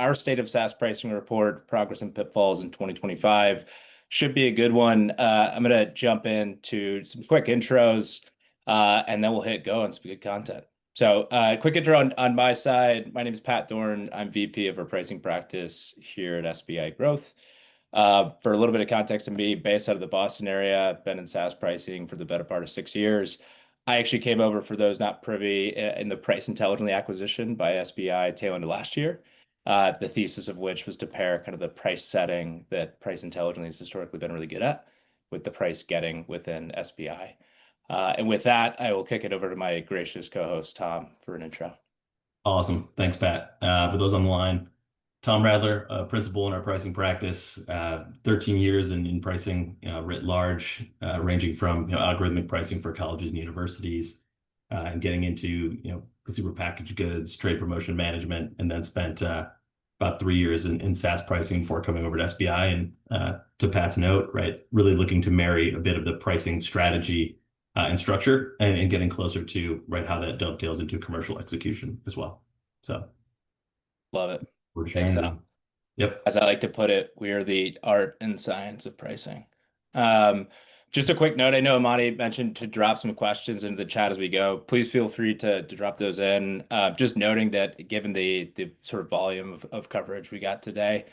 our state of SaaS pricing report, progress and pitfalls in 2025. Should be a good one. I'm going to jump into some quick intros, and then we'll hit go on some good content. So quick intro on my side. My name is Pat Doran. I'm VP of our pricing practice here at SBI Growth. For a little bit of context on me, based out of the Boston area, I've been in SaaS pricing for the better part of 6 years. I actually came over, for those not privy, in the Price Intelligently acquisition by SBI tail end of last year. The thesis of which was to pair kind of the price setting that Price Intelligently has historically been really good at with the price getting within SBI. And with that, I will kick it over to my gracious co-host, Tom, for an intro. Awesome. Thanks, Pat. For those on the line, Tom Radler, principal in our pricing practice, 13 years in pricing writ large, ranging from algorithmic pricing for colleges and universities, and getting into consumer packaged goods, trade promotion management, and then spent about 3 years in SaaS pricing before coming over to SBI. And to Pat's note, right, really looking to marry a bit of the pricing strategy and structure and getting closer to how that dovetails into commercial execution as well. So love it. We're sharing. Thanks, Tom. Yep. As I like to put it, we are the art and science of pricing. Just a quick note, I know Amani mentioned to drop some questions into the chat as we go. Please feel free to drop those in. Just noting that given the sort of volume of coverage we got today,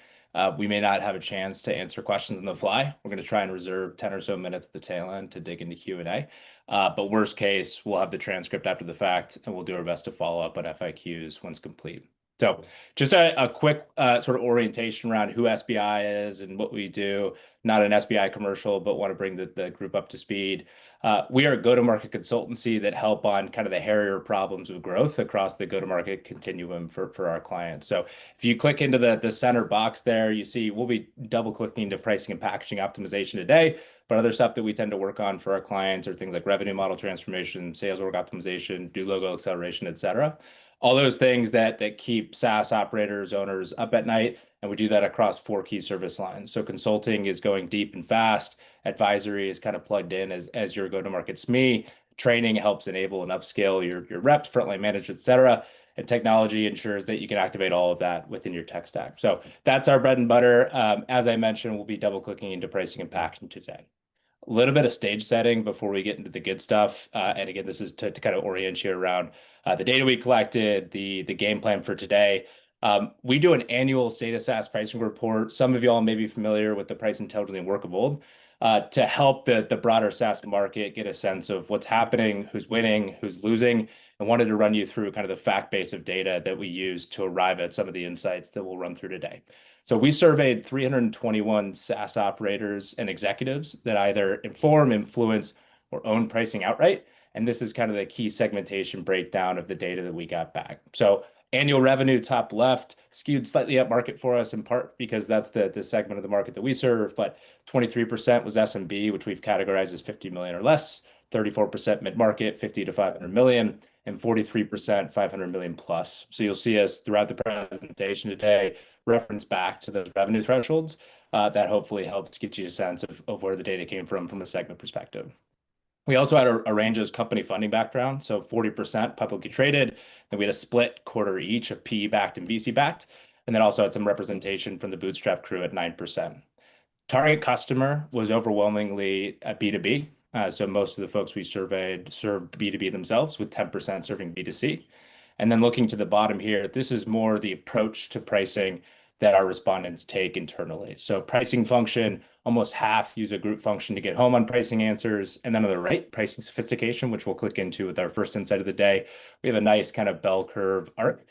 we may not have a chance to answer questions on the fly. We're going to try and reserve 10 or so minutes at the tail end to dig into Q&A. But worst case, we'll have the transcript after the fact, and we'll do our best to follow up on FIQs once complete. So just a quick sort of orientation around who SBI is and what we do. Not an SBI commercial, but want to bring the group up to speed. We are a go-to-market consultancy that help on kind of the hairier problems of growth across the go-to-market continuum for our clients. So if you click into the center box there, you see we'll be double-clicking into pricing and packaging optimization today, but other stuff that we tend to work on for our clients are things like revenue model transformation, sales org optimization, new logo acceleration, et cetera. All those things that keep SaaS operators, owners up at night, and we do that across 4 key service lines. So consulting is going deep and fast. Advisory is kind of plugged in as your go-to-market SME. Training helps enable and upscale your reps, frontline managers, et cetera. And technology ensures that you can activate all of that within your tech stack. So that's our bread and butter. As I mentioned, we'll be double-clicking into pricing and packaging today. A little bit of stage setting before we get into the good stuff. And again, this is to kind of orient you around the data we collected, the game plan for today. We do an annual state of SaaS pricing report. Some of y'all may be familiar with the Price Intelligently work of old, to help the broader SaaS market get a sense of what's happening, who's winning, who's losing, and wanted to run you through kind of the fact base of data that we use to arrive at some of the insights that we'll run through today. So we surveyed 321 SaaS operators and executives that either inform, influence, or own pricing outright. And this is kind of the key segmentation breakdown of the data that we got back. So annual revenue, top left, skewed slightly up market for us, in part because that's the segment of the market that we serve. But 23% was SMB, which we've categorized as 50 million or less, 34% mid-market, 50 to 500 million, and 43% 500 million plus. So you'll see us throughout the presentation today reference back to those revenue thresholds. That hopefully helps get you a sense of where the data came from a segment perspective. We also had a range of company funding background, so 40% publicly traded. Then we had a split quarter each of PE-backed and VC-backed, and then also had some representation from the bootstrap crew at 9%. Target customer was overwhelmingly at B2B. So most of the folks we surveyed served B2B themselves, with 10% serving B2C. And then looking to the bottom here, this is more the approach to pricing that our respondents take internally. So pricing function, almost half use a group function to get home on pricing answers. And then on the right, pricing sophistication, which we'll click into with our first insight of the day. We have a nice kind of bell curve arc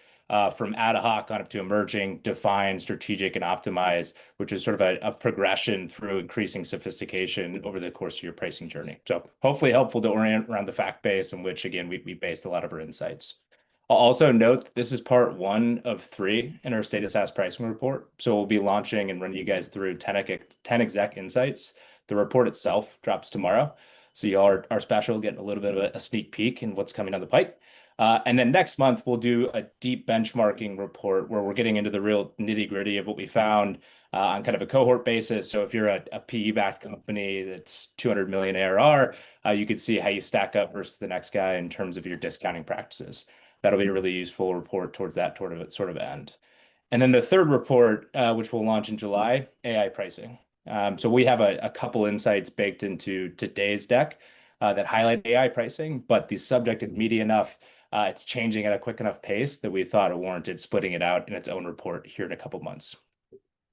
from ad hoc on up to emerging, define, strategic, and optimize, which is sort of a progression through increasing sophistication over the course of your pricing journey. So hopefully helpful to orient around the fact base in which, again, we based a lot of our insights. I'll also note that this is part 1 of 3 in our state of SaaS pricing report. So we'll be launching and running you guys through 10 exec insights. The report itself drops tomorrow. So y'all are special, getting a little bit of a sneak peek in what's coming down the pipe. And then next month, we'll do a deep benchmarking report where we're getting into the real nitty gritty of what we found on kind of a cohort basis. So if you're a PE-backed company that's 200 million ARR, you could see how you stack up versus the next guy in terms of your discounting practices. That'll be a really useful report towards that sort of end. And then the third report, which we'll launch in July, AI pricing. So we have a couple insights baked into today's deck that highlight AI pricing, but the subject is meaty enough. It's changing at a quick enough pace that we thought it warranted splitting it out in its own report here in a couple months.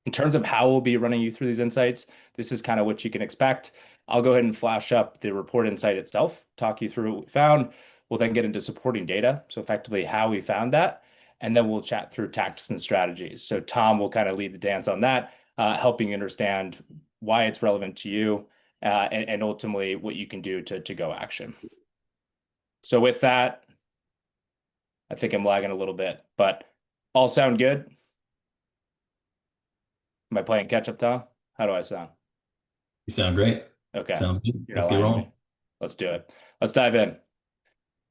In terms of how we'll be running you through these insights, this is kind of what you can expect. I'll go ahead and flash up the report insight itself, talk you through what we found. We'll then get into supporting data, so effectively how we found that, and then we'll chat through tactics and strategies. So Tom will kind of lead the dance on that, helping you understand why it's relevant to you, and ultimately what you can do to go action. So with that, I think I'm lagging a little bit, but all sound good? Am I playing catch up, Tom? How do I sound? You sound great. Okay. Sounds good. You're Let's not get lying to rolling. me. Let's do it. Let's dive in.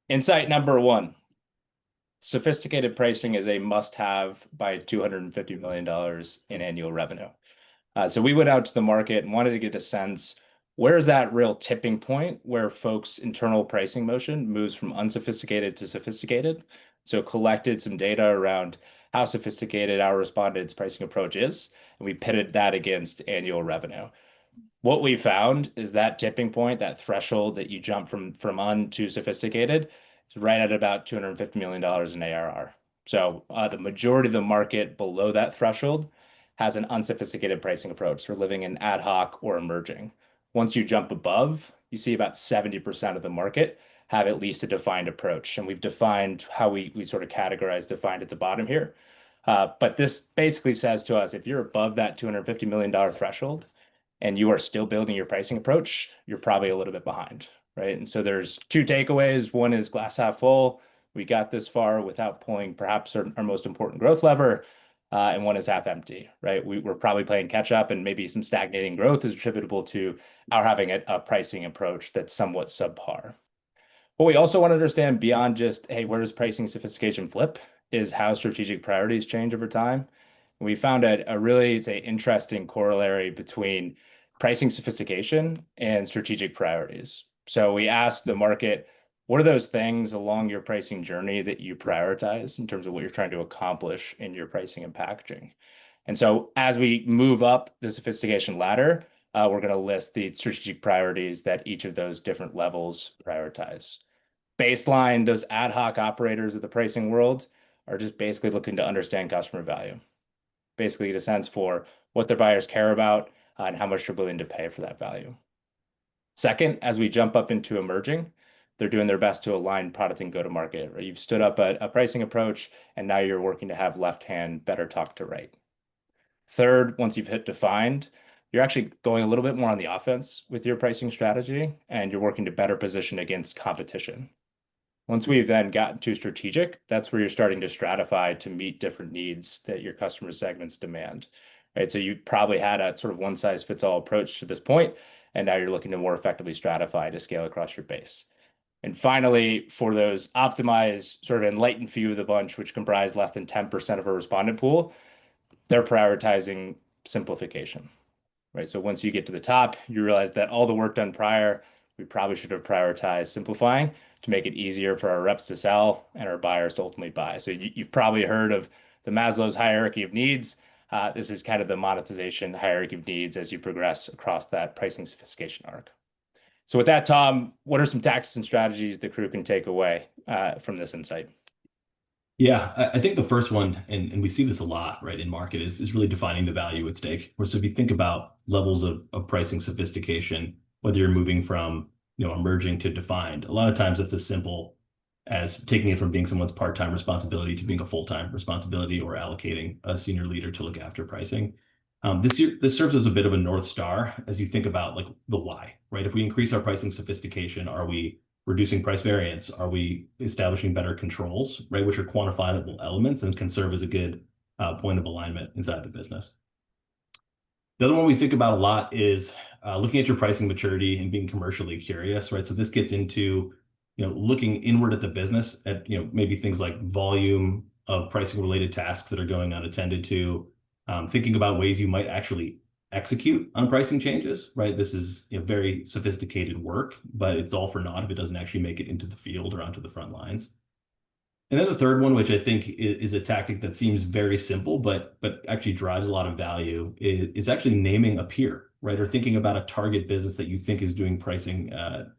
Insight number one, sophisticated pricing is a must-have by $250 million in annual revenue. So we went out to the market and wanted to get a sense, where is that real tipping point where folks' internal pricing motion moves from unsophisticated to sophisticated? So collected some data around how sophisticated our respondents' pricing approach is, and we pitted that against annual revenue. What we found is that tipping point, that threshold that you jump from un to sophisticated, is right at about $250 million in ARR. So the majority of the market below that threshold has an unsophisticated pricing approach. They're living in ad hoc or emerging. Once you jump above, you see about 70% of the market have at least a defined approach. And we've defined how we sort of categorize defined at the bottom here. But this basically says to us, if you're above that $250 million threshold, and you are still building your pricing approach, you're probably a little bit behind, right? And so there's two takeaways. One is glass half full. We got this far without pulling perhaps our most important growth lever. And one is half empty, right? We're probably playing catch up, and maybe some stagnating growth is attributable to our having a pricing approach that's somewhat subpar. What we also want to understand beyond just, hey, where does pricing sophistication flip, is how strategic priorities change over time. We found a really, say, interesting corollary between pricing sophistication and strategic priorities. So we asked the market, what are those things along your pricing journey that you prioritize in terms of what you're trying to accomplish in your pricing and packaging? And so as we move up the sophistication ladder, we're going to list the strategic priorities that each of those different levels prioritize. Baseline, those ad hoc operators of the pricing world are just basically looking to understand customer value, basically get a sense for what their buyers care about, and how much they're willing to pay for that value. Second, as we jump up into emerging, they're doing their best to align product and go-to-market. Right? You've stood up a pricing approach, and now you're working to have left hand better talk to right. Third, once you've hit defined, you're actually going a little bit more on the offense with your pricing strategy, and you're working to better position against competition. Once we've then gotten to strategic, that's where you're starting to stratify to meet different needs that your customer segments demand, right? So you probably had a sort of one size fits all approach to this point, and now you're looking to more effectively stratify to scale across your base. And finally, for those optimized, sort of enlightened few of the bunch, which comprise less than 10% of our respondent pool, they're prioritizing simplification, right? So once you get to the top, you realize that all the work done prior, we probably should have prioritized simplifying to make it easier for our reps to sell and our buyers to ultimately buy. So you've probably heard of the Maslow's hierarchy of needs. This is kind of the monetization hierarchy of needs as you progress across that pricing sophistication arc. So with that, Tom, what are some tactics and strategies the crew can take away from this insight? Yeah, I think the first one, and we see this a lot, right, in market is really defining the value at stake. So if you think about levels of pricing sophistication, whether you're moving from, emerging to defined, a lot of times it's as simple as taking it from being someone's part-time responsibility to being a full-time responsibility, or allocating a senior leader to look after pricing. This serves as a bit of a North Star as you think about like the why, right? If we increase our pricing sophistication, are we reducing price variance? Are we establishing better controls, right? Which are quantifiable elements and can serve as a good point of alignment inside the business. The other one we think about a lot is looking at your pricing maturity and being commercially curious, right? So this gets into, looking inward at the business at, maybe things like volume of pricing related tasks that are going unattended to, thinking about ways you might actually execute on pricing changes, right? This is very sophisticated work, but it's all for naught if it doesn't actually make it into the field or onto the front lines. And then the third one, which I think is a tactic that seems very simple, but actually drives a lot of value, is actually naming a peer, right? Or thinking about a target business that you think is doing pricing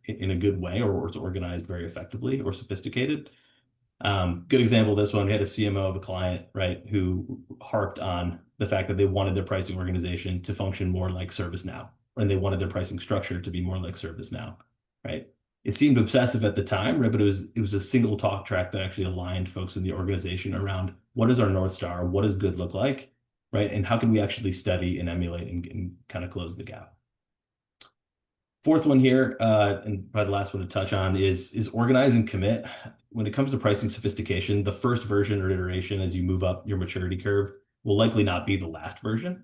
in a good way, or is organized very effectively or sophisticated. Good example of this one, we had a CMO of a client, right, who harped on the fact that they wanted their pricing organization to function more like ServiceNow, and they wanted their pricing structure to be more like ServiceNow, right? It seemed obsessive at the time, right? But it was a single talk track that actually aligned folks in the organization around what is our North Star, what does good look like, right? And how can we actually study and emulate and kind of close the gap? Fourth one here, and probably the last one to touch on is organize and commit. When it comes to pricing sophistication, the first version or iteration as you move up your maturity curve will likely not be the last version,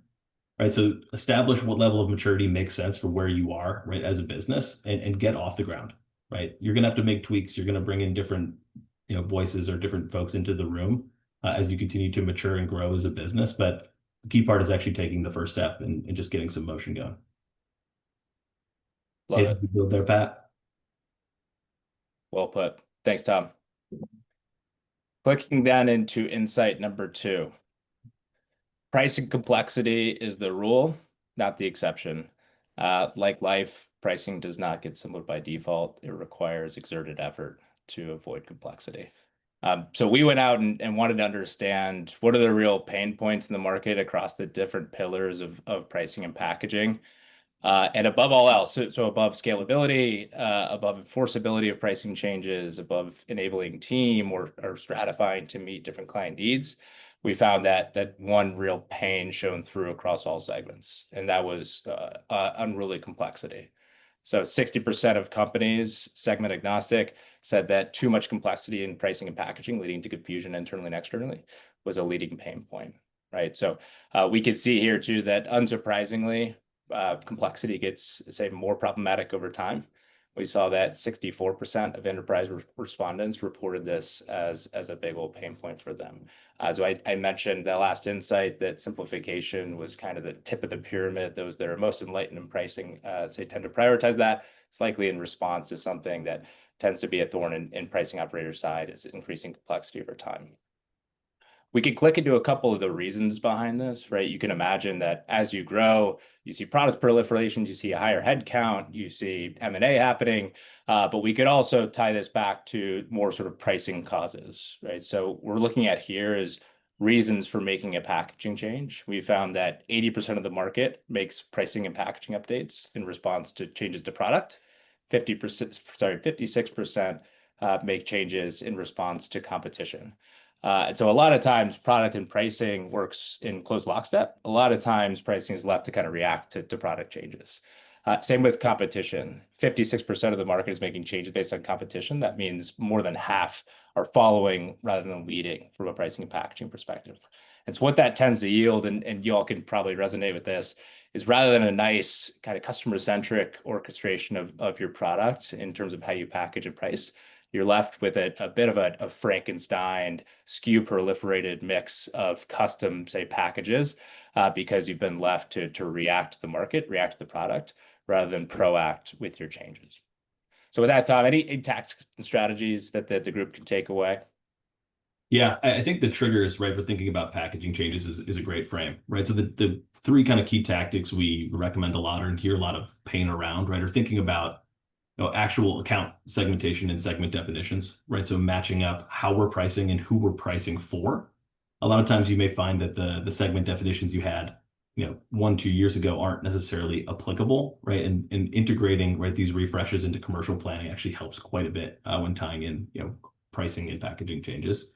right? So establish what level of maturity makes sense for where you are, right, as a business, and get off the ground, right? You're gonna have to make tweaks. You're gonna bring in different, voices or different folks into the room as you continue to mature and grow as a business. But the key part is actually taking the first step and just getting some motion going. Love Anything it. to build there, Pat? Well put. Thanks, Tom. Clicking down into insight number 2. Pricing complexity is the rule, not the exception. Like life, pricing does not get simpler by default. It requires exerted effort to avoid complexity. So we went out and wanted to understand what are the real pain points in the market across the different pillars of pricing and packaging. And above all else, so above scalability, above enforceability of pricing changes, above enabling team or stratifying to meet different client needs, we found that one real pain shown through across all segments, and that was unruly complexity. So 60% of companies, segment agnostic, said that too much complexity in pricing and packaging, leading to confusion internally and externally, was a leading pain point, right? So we could see here too that unsurprisingly, complexity gets, say, more problematic over time. We saw that 64% of enterprise respondents reported this as a big old pain point for them. So I mentioned the last insight that simplification was kind of the tip of the pyramid. Those that are most enlightened in pricing, say, tend to prioritize that. It's likely in response to something that tends to be a thorn in pricing operator side, is increasing complexity over time. We could click into a couple of the reasons behind this, right? You can imagine that as you grow, you see product proliferation, you see a higher head count, you see M&A happening, but we could also tie this back to more sort of pricing causes, right? So we're looking at here is reasons for making a packaging change. We found that 80% of the market makes pricing and packaging updates in response to changes to product. 56% make changes in response to competition. And so a lot of times product and pricing works in close lockstep. A lot of times pricing is left to kind of react to product changes. Same with competition. 56% of the market is making changes based on competition. That means more than half are following rather than leading from a pricing and packaging perspective. And so what that tends to yield, and you all can probably resonate with this, is rather than a nice kind of customer-centric orchestration of your product in terms of how you package and price, you're left with a bit of a Frankenstein SKU proliferated mix of custom, say, packages, because you've been left to react to the market, react to the product, rather than proact with your changes. So with that, Tom, any tactics and strategies that the group can take away? Yeah, I think the triggers, right, for thinking about packaging changes is a great frame, right? So the three kind of key tactics we recommend a lot or hear a lot of pain around, right, are thinking about actual account segmentation and segment definitions, right? So matching up how we're pricing and who we're pricing for. A lot of times you may find that the segment definitions you had, 1-2 years ago aren't necessarily applicable, right? And integrating, right, these refreshes into commercial planning actually helps quite a bit when tying in, pricing and packaging changes.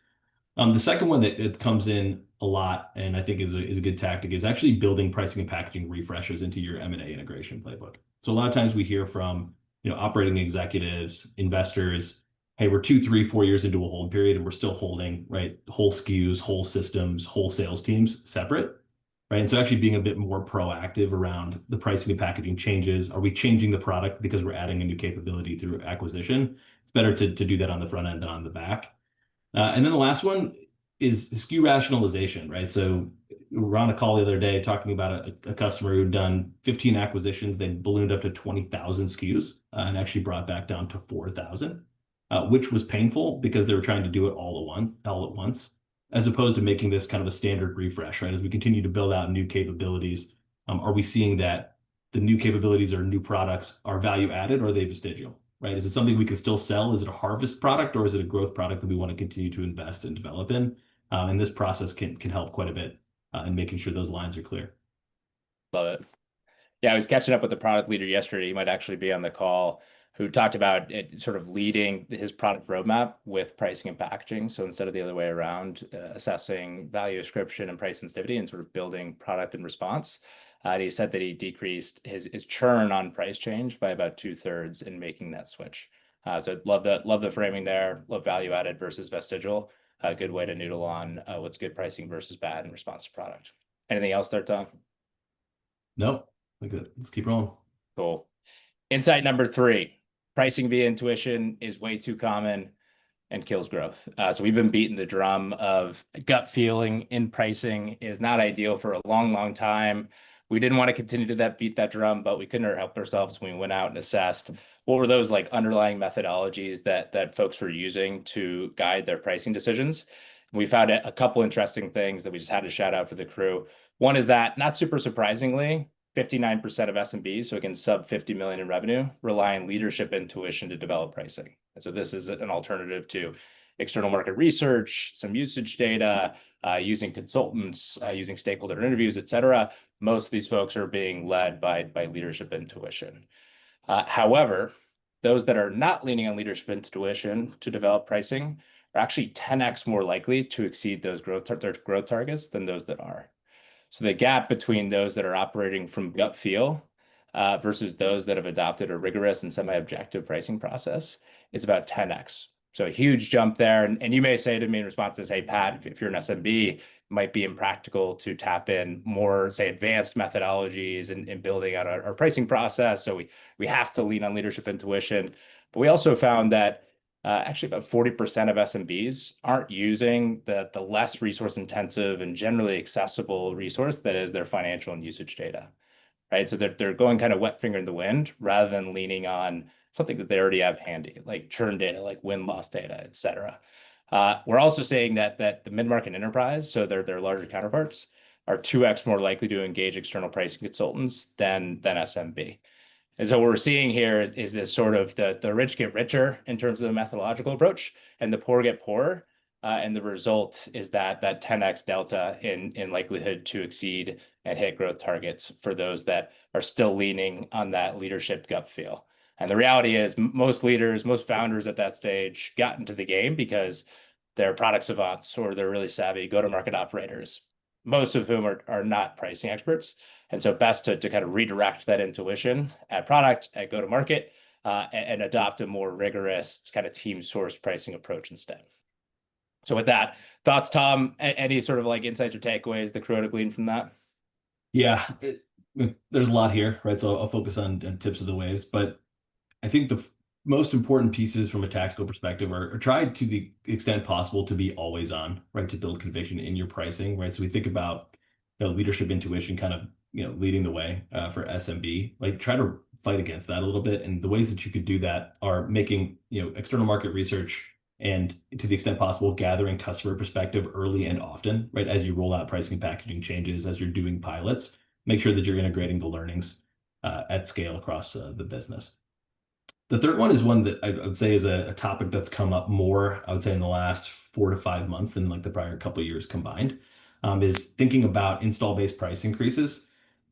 The second one that it comes in a lot, and I think is a good tactic, is actually building pricing and packaging refreshes into your M&A integration playbook. So a lot of times we hear from operating executives, investors, hey, we're 2, 3, 4 years into a hold period and we're still holding, right, whole SKUs, whole systems, whole sales teams separate, right? And so actually being a bit more proactive around the pricing and packaging changes. Are we changing the product because we're adding a new capability through acquisition? It's better to do that on the front end than on the back. And then the last one is SKU rationalization, right? So we were on a call the other day talking about a customer who'd done 15 acquisitions. They ballooned up to 20,000 SKUs and actually brought back down to 4,000. which was painful because they were trying to do it all at once, as opposed to making this kind of a standard refresh, right? As we continue to build out new capabilities, are we seeing that the new capabilities or new products are value added, or are they vestigial, right? Is it something we can still sell? Is it a harvest product, or is it a growth product that we want to continue to invest and develop in? And this process can help quite a bit in making sure those lines are clear. Love it. Yeah, I was catching up with the product leader yesterday. He might actually be on the call, who talked about it sort of leading his product roadmap with pricing and packaging. So instead of the other way around, assessing value ascription and price sensitivity and sort of building product in response. And he said that he decreased his churn on price change by about 2/3 in making that switch. So love the framing there. Love value added versus vestigial. A good way to noodle on what's good pricing versus bad in response to product. Anything else there, Tom? Nope. Let's keep rolling. Cool. Insight number 3, pricing via intuition is way too common and kills growth. So we've been beating the drum of gut feeling in pricing is not ideal for a long, long time. We didn't want to continue to beat that drum, but we couldn't help ourselves when we went out and assessed what were those like underlying methodologies that folks were using to guide their pricing decisions. We found a couple interesting things that we just had to shout out for the crew. One is that, not super surprisingly, 59% of SMBs, so again, sub 50 million in revenue, rely on leadership intuition to develop pricing. And so this is an alternative to external market research, some usage data, using consultants, using stakeholder interviews, et cetera. Most of these folks are being led by leadership intuition. However, those that are not leaning on leadership intuition to develop pricing are actually 10x more likely to exceed those growth targets than those that are. So the gap between those that are operating from gut feel versus those that have adopted a rigorous and semi-objective pricing process is about 10x. So a huge jump there. And you may say to me in response to this, hey, Pat, if you're an SMB, it might be impractical to tap in more, say, advanced methodologies in building out our pricing process. So we have to lean on leadership intuition. But we also found that actually about 40% of SMBs aren't using the less resource intensive and generally accessible resource that is their financial and usage data, right? So they're going kind of wet finger in the wind rather than leaning on something that they already have handy, like churn data, like win-loss data, et cetera. We're also saying that the mid-market enterprise, so their larger counterparts, are 2x more likely to engage external pricing consultants than SMB. And so what we're seeing here is this sort of the rich get richer in terms of the methodological approach, and the poor get poorer. And the result is that 10x delta in likelihood to exceed and hit growth targets for those that are still leaning on that leadership gut feel. And the reality is most leaders, most founders at that stage got into the game because they're product savants or they're really savvy go-to-market operators, most of whom are not pricing experts. And so best to kind of redirect that intuition at product, at go-to-market, and adopt a more rigorous kind of team-sourced pricing approach instead. So with that, thoughts, Tom? Any sort of like insights or takeaways the crew to glean from that? Yeah, there's a lot here, right? So I'll focus on tips of the ways, but I think the most important pieces from a tactical perspective are try to the extent possible to be always on, right? To build conviction in your pricing, right? So we think about the leadership intuition kind of, leading the way for SMB, like try to fight against that a little bit. And the ways that you could do that are making, external market research and to the extent possible, gathering customer perspective early and often, right? As you roll out pricing and packaging changes, as you're doing pilots, make sure that you're integrating the learnings at scale across the business. The third one is one that I would say is a topic that's come up more, I would say, in the last 4 to 5 months than like the prior couple of years combined, is thinking about install-based price increases.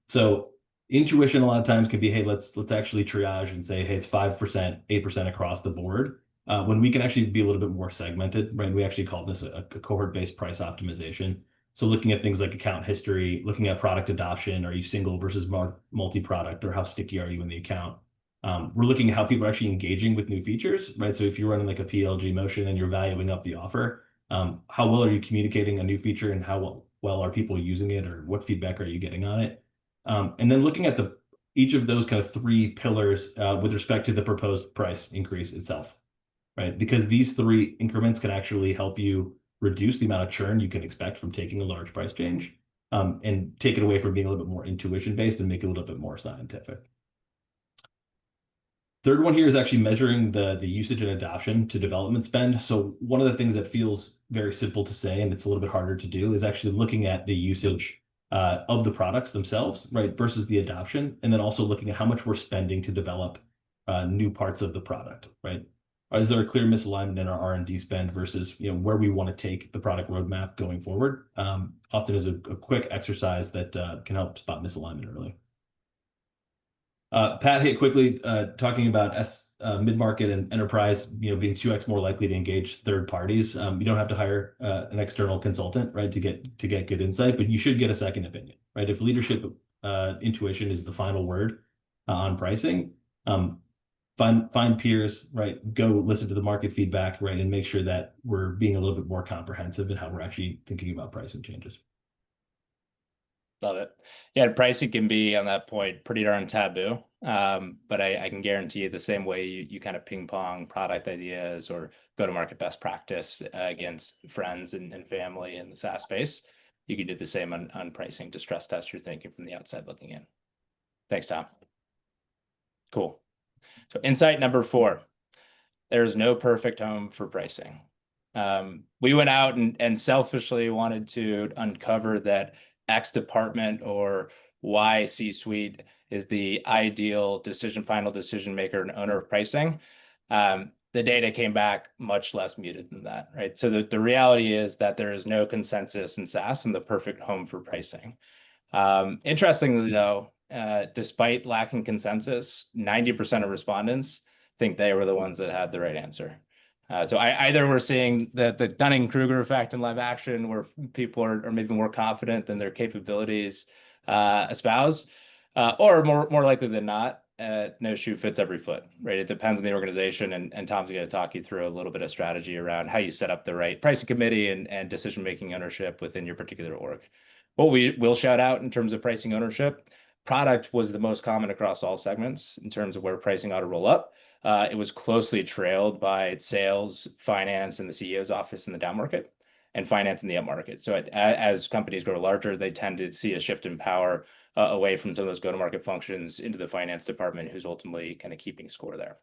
So intuition a lot of times can be, hey, let's actually triage and say, hey, it's 5%, 8% across the board. When we can actually be a little bit more segmented, right? We actually call this a cohort-based price optimization. So looking at things like account history, looking at product adoption, are you single versus multi-product, or how sticky are you in the account? We're looking at how people are actually engaging with new features, right? So if you're running like a PLG motion and you're valuing up the offer, how well are you communicating a new feature and how well are people using it, or what feedback are you getting on it? And then looking at each of those kind of 3 pillars with respect to the proposed price increase itself, right? Because these 3 increments can actually help you reduce the amount of churn you can expect from taking a large price change, and take it away from being a little bit more intuition based and make it a little bit more scientific. Third one here is actually measuring the usage and adoption to development spend. So one of the things that feels very simple to say, and it's a little bit harder to do, is actually looking at the usage of the products themselves, right, versus the adoption, and then also looking at how much we're spending to develop new parts of the product, right? Is there a clear misalignment in our R&D spend versus where we want to take the product roadmap going forward? Often is a quick exercise that can help spot misalignment early. Pat hit quickly talking about mid-market and enterprise, being 2x more likely to engage third parties. You don't have to hire an external consultant, right, to get good insight, but you should get a second opinion, right? If leadership intuition is the final word on pricing, find peers, right? Go listen to the market feedback, right, and make sure that we're being a little bit more comprehensive in how we're actually thinking about pricing changes. Love it. Yeah, pricing can be on that point pretty darn taboo. But I can guarantee you the same way you kind of ping pong product ideas or go to market best practice against friends and family in the SaaS space, you can do the same on pricing to stress test your thinking from the outside looking in. Thanks, Tom. Cool. So insight number 4, there's no perfect home for pricing. We went out and selfishly wanted to uncover that X department or Y C-suite is the ideal final decision maker and owner of pricing. The data came back much less muted than that, right? So the reality is that there is no consensus in SaaS and the perfect home for pricing. Interestingly, though, despite lacking consensus, 90% of respondents think they were the ones that had the right answer. So either we're seeing the Dunning-Kruger effect in live action, where people are maybe more confident than their capabilities espouse, or more likely than not, no shoe fits every foot, right? It depends on the organization, and Tom's going to talk you through a little bit of strategy around how you set up the right pricing committee and decision-making ownership within your particular org. What we will shout out in terms of pricing ownership, product was the most common across all segments in terms of where pricing ought to roll up. It was closely trailed by sales, finance, and the CEO's office in the down market, and finance in the up market. So as companies grow larger, they tend to see a shift in power away from some of those go-to-market functions into the finance department, who's ultimately kind of keeping score there.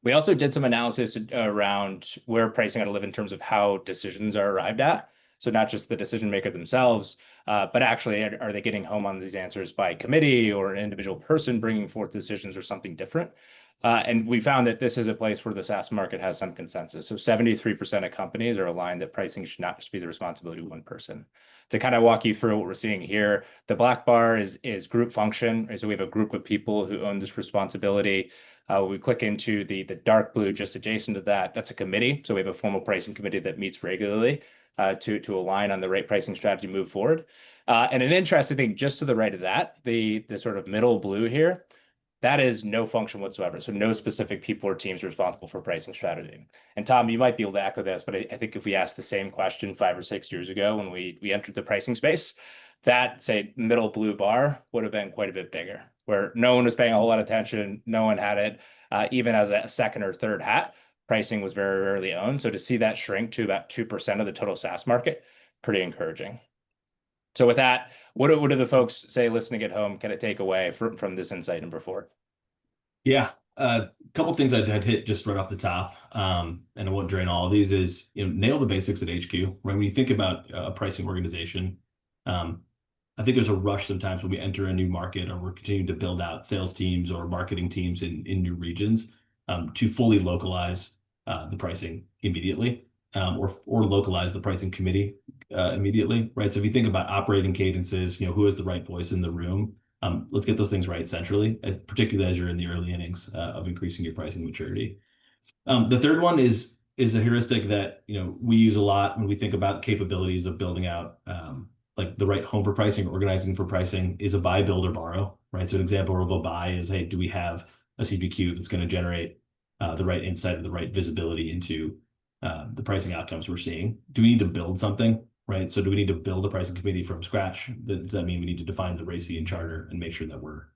We also did some analysis around where pricing ought to live in terms of how decisions are arrived at. So not just the decision maker themselves, but actually, are they getting home on these answers by committee or an individual person bringing forth decisions or something different? And we found that this is a place where the SaaS market has some consensus. So 73% of companies are aligned that pricing should not just be the responsibility of one person. To kind of walk you through what we're seeing here, the black bar is group function. Right? So we have a group of people who own this responsibility. We click into the dark blue just adjacent to that. That's a committee. So we have a formal pricing committee that meets regularly to align on the right pricing strategy move forward. And an interesting thing just to the right of that, the sort of middle blue here, that is no function whatsoever. So no specific people or teams responsible for pricing strategy. And Tom, you might be able to echo this, but I think if we asked the same question 5 or 6 years ago when we entered the pricing space, that, say, middle blue bar would have been quite a bit bigger, where no one was paying a whole lot of attention. No one had it. Even as a second or third hat, pricing was very rarely owned. So to see that shrink to about 2% of the total SaaS market, pretty encouraging. So with that, what do the folks say listening at home kind of take away from this insight number 4? Yeah, a couple things I'd hit just right off the top, and I won't drain all of these, is nail the basics at HQ. Right? When you think about a pricing organization, I think there's a rush sometimes when we enter a new market or we're continuing to build out sales teams or marketing teams in new regions to fully localize the pricing immediately or localize the pricing committee immediately, right? So if you think about operating cadences, who has the right voice in the room, let's get those things right centrally, particularly as you're in the early innings of increasing your pricing maturity. The third one is a heuristic that we use a lot when we think about capabilities of building out like the right home for pricing, organizing for pricing, is a buy, build, or borrow, right? So an example of a buy is, hey, do we have a CPQ that's going to generate the right insight or the right visibility into the pricing outcomes we're seeing? Do we need to build something, right? So do we need to build a pricing committee from scratch? Does that mean we need to define the RACI and charter and make sure that we're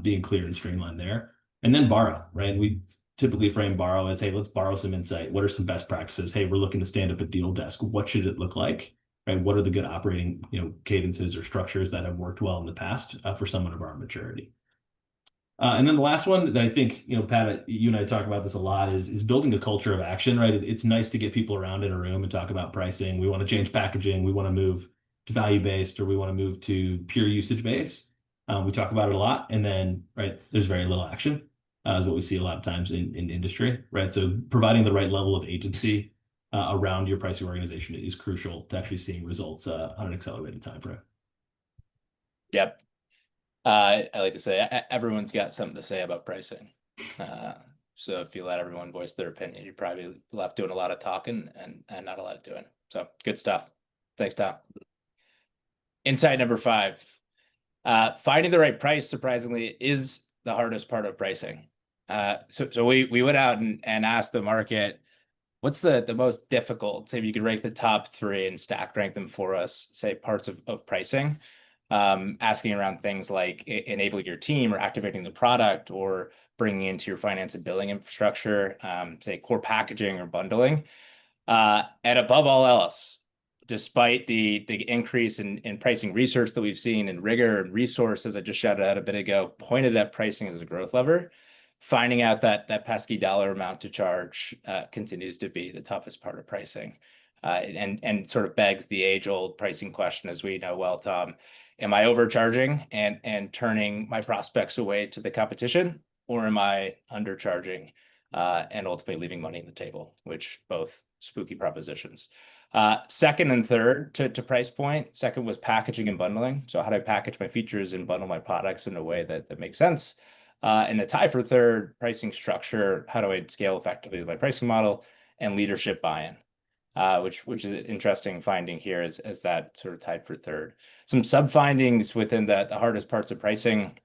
being clear and streamlined there? And then borrow, right? And we typically frame borrow as, hey, let's borrow some insight. What are some best practices? Hey, we're looking to stand up a deal desk. What should it look like? Right? What are the good operating cadences or structures that have worked well in the past for someone of our maturity? And then the last one that I think, Pat, you and I talk about this a lot is building a culture of action, right? It's nice to get people around in a room and talk about pricing. We want to change packaging. We want to move to value-based, or we want to move to pure usage-based. We talk about it a lot, and then, right, there's very little action, is what we see a lot of times in industry, right? So providing the right level of agency around your pricing organization is crucial to actually seeing results on an accelerated time frame. Yep. I like to say everyone's got something to say about pricing. Uh, so if you let everyone voice their opinion, you're probably left doing a lot of talking and not a lot of doing. So good stuff. Thanks, Tom. Insight number 5. Finding the right price, surprisingly, is the hardest part of pricing. So we went out and asked the market, what's the most difficult? Say if you could rank the top 3 and stack rank them for us, say parts of pricing, asking around things like enabling your team or activating the product or bringing into your finance and billing infrastructure, say core packaging or bundling. And above all else, despite the increase in pricing research that we've seen and rigor and resources I just shouted out a bit ago, pointed at pricing as a growth lever, finding out that pesky dollar amount to charge continues to be the toughest part of pricing. And sort of begs the age-old pricing question, as we know well, Tom. Am I overcharging and turning my prospects away to the competition, or am I undercharging and ultimately leaving money on the table, which both spooky propositions. Second and third to price point. Second was packaging and bundling. So how do I package my features and bundle my products in a way that makes sense? And the tie for third, pricing structure. How do I scale effectively with my pricing model? And leadership buy-in. Which is an interesting finding here as that sort of tied for third. Some sub findings within the hardest parts of pricing.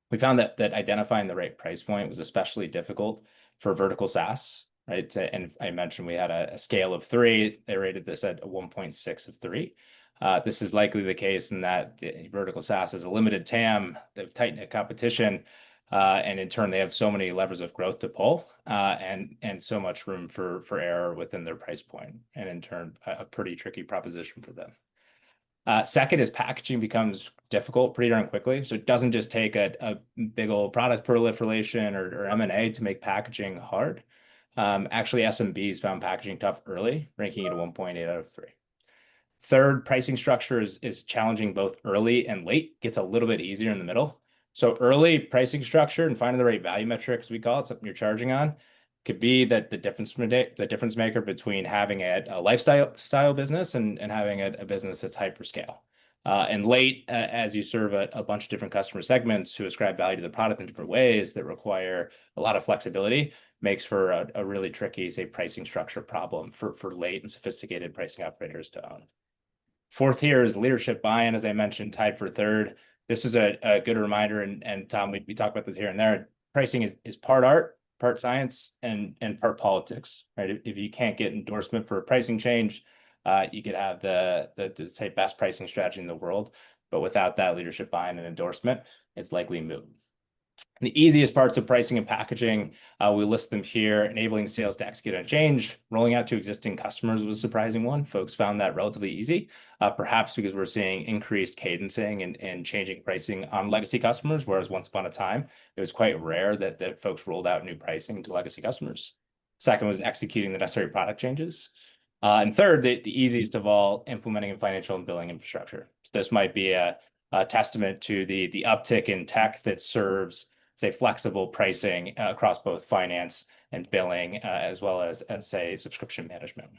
We found that identifying the right price point was especially difficult for vertical SaaS, right? And I mentioned we had a scale of 3. They rated this at a 1.6 of 3. This is likely the case in that vertical SaaS has a limited TAM. They've tightened the competition. And in turn, they have so many levers of growth to pull and so much room for error within their price point. And in turn, a pretty tricky proposition for them. Second is packaging becomes difficult pretty darn quickly. So it doesn't just take a big old product proliferation or M&A to make packaging hard. Actually, SMBs found packaging tough early, ranking it a 1.8 out of 3. Third, pricing structure is challenging both early and late, gets a little bit easier in the middle. So early pricing structure and finding the right value metrics, we call it, something you're charging on, could be that the difference maker between having a lifestyle business and having a business that's hyperscale. And late, as you serve a bunch of different customer segments who ascribe value to the product in different ways that require a lot of flexibility, makes for a really tricky, say, pricing structure problem for late and sophisticated pricing operators to own. Fourth here is leadership buy-in, as I mentioned, tied for third. This is a good reminder, and Tom, we talk about this here and there. Pricing is part art, part science, and part politics, right? If you can't get endorsement for a pricing change, you could have the say best pricing strategy in the world, but without that leadership buy-in and endorsement, it's likely moot. The easiest parts of pricing and packaging, we list them here. Enabling sales to execute on change. Rolling out to existing customers was a surprising one. Folks found that relatively easy, perhaps because we're seeing increased cadencing and changing pricing on legacy customers, whereas once upon a time, it was quite rare that folks rolled out new pricing to legacy customers. Second was executing the necessary product changes. And third, the easiest of all, implementing a financial and billing infrastructure. So this might be a testament to the uptick in tech that serves, say, flexible pricing across both finance and billing, as well as say subscription management.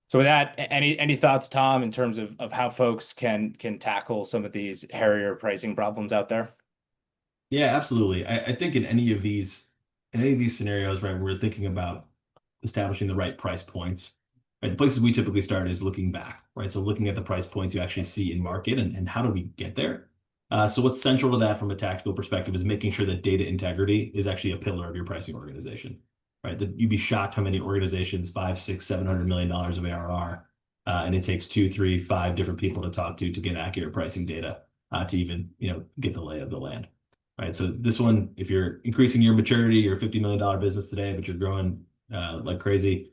So with that, any thoughts, Tom, in terms of how folks can tackle some of these hairier pricing problems out there? Yeah, absolutely. I think in any of these scenarios, right, we're thinking about establishing the right price points. Right, the places we typically start is looking back, right? So looking at the price points you actually see in market and how do we get there? So what's central to that from a tactical perspective is making sure that data integrity is actually a pillar of your pricing organization, right? That you'd be shocked how many organizations, 5, 6, $700 million of ARR, and it takes 2, 3, 5 different people to talk to get accurate pricing data to even get the lay of the land, right? So this one, if you're increasing your maturity, you're a $50 million business today, but you're growing like crazy,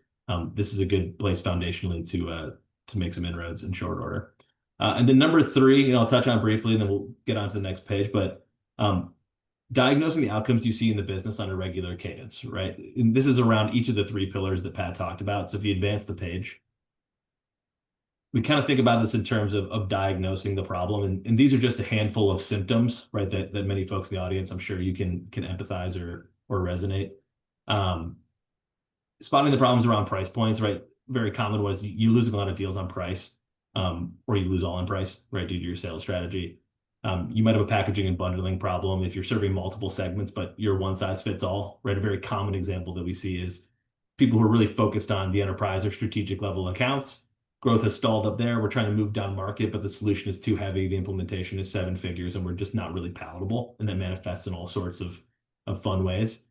this is a good place foundationally to make some inroads in short order. And then number 3, I'll touch on briefly, and then we'll get on to the next page. But diagnosing the outcomes you see in the business on a regular cadence, right? And this is around each of the three pillars that Pat talked about. So if you advance the page, we kind of think about this in terms of diagnosing the problem. And these are just a handful of symptoms, right? That many folks in the audience, I'm sure you can empathize or resonate. Um, Spotting the problems around price points, right? Very common was you losing a lot of deals on price, or you lose all on price, right, due to your sales strategy. You might have a packaging and bundling problem if you're serving multiple segments, but you're one size fits all, right? A very common example that we see is people who are really focused on the enterprise or strategic level accounts. Growth has stalled up there. We're trying to move down market, but the solution is too heavy. The implementation is seven figures, and we're just not really palatable. And that manifests in all sorts of fun ways.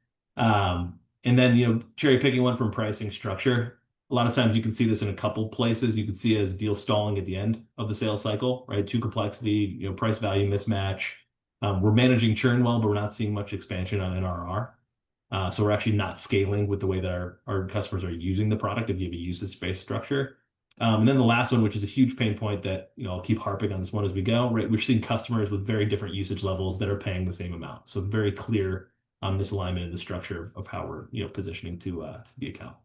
And then, cherry picking one from pricing structure. A lot of times you can see this in a couple places. You can see it as deal stalling at the end of the sales cycle, right? Too complexity, price value mismatch. We're managing churn well, but we're not seeing much expansion on NRR. So we're actually not scaling with the way that our customers are using the product if you have a usage-based structure. And then the last one, which is a huge pain point that, I'll keep harping on this one as we go, right? We're seeing customers with very different usage levels that are paying the same amount. So very clear misalignment in the structure of how we're, positioning to the account.